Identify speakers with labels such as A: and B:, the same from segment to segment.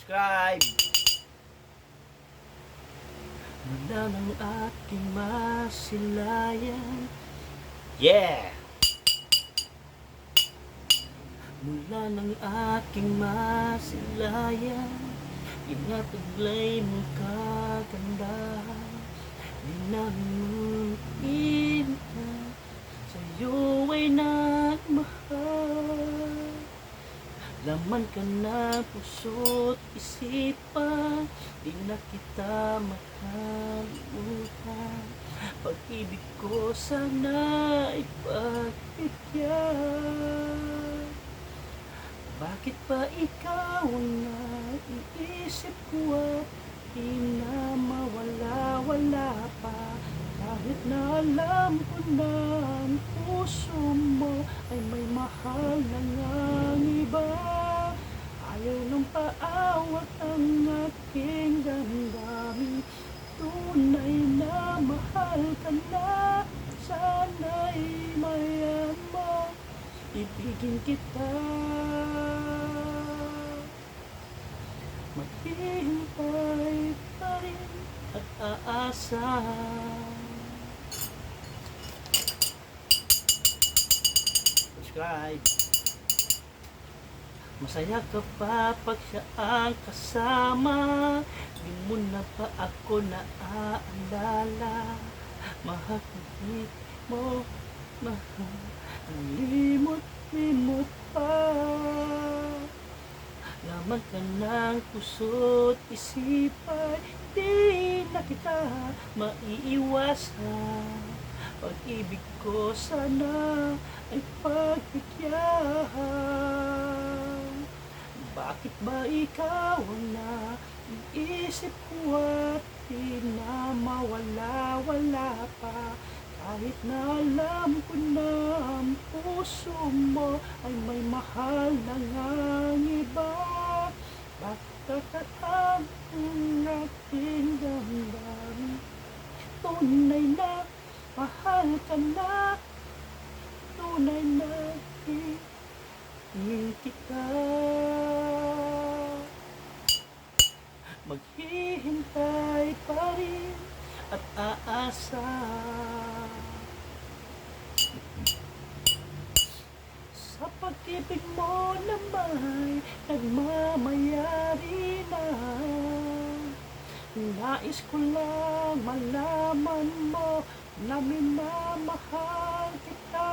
A: Subscribe! Mula ng aking masilayan. Yeah! Mula ng aking masilayan, inataglay mong kagandahan. Di namin iintan, sa'yo ay nagmahal. Laman ka na puso't isipan, di na kita makalimutan. Pag-ibig ko sana ipagbigyan. Bakit pa ikaw ang naiisip ko at di na mawala-wala pa? Kahit na alam ko na ang puso mo ay may mahal na ngang iba. Ayaw ng paawat ang aking damdamin. Tunay na mahal ka na, sana'y mayan mo, ibigin kita. Maghihintay pa rin at aasa. Subscribe. Masaya ka pa pag siya ang kasama. Di mo na ba ako naaalala? Mahal mo, mahal. Ang limot-limot pa. Laman ka ng puso't isipan, di na kita maiiwasan. Pag-ibig ko sana ay pagbigyan. Bakit ba ikaw ang naiisip ko at di na mawala-wala pa? Kahit na alam ko na ang puso mo ay may mahal na ngang iba. Bakit kakatang ang aking damdamin? Tunay na mahal ka na, tunay na ibigin kita. Maghihintay pa rin at aasa. Sa pag-ibig mo na may nagmamayari na, nais ko lang malaman mo na minamahal kita.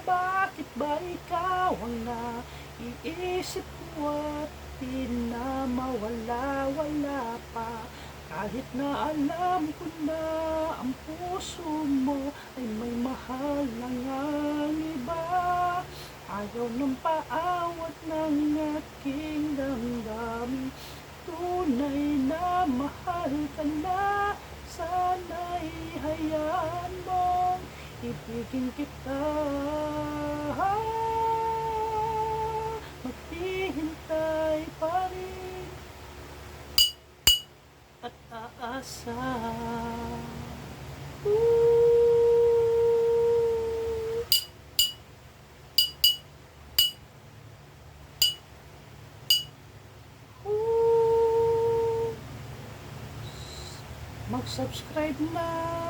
A: Bakit ba ikaw ang naiisip ko at di na mawala-wala pa? Kahit na alam ko na ang puso mo ay may mahal na ngang iba. Ayaw ng paawat ng aking damdamin. Tunay na mahal ka na, sana'y hayaan mong ibigin kita. Maghihintay pa rin at aasa. Mag-subscribe na.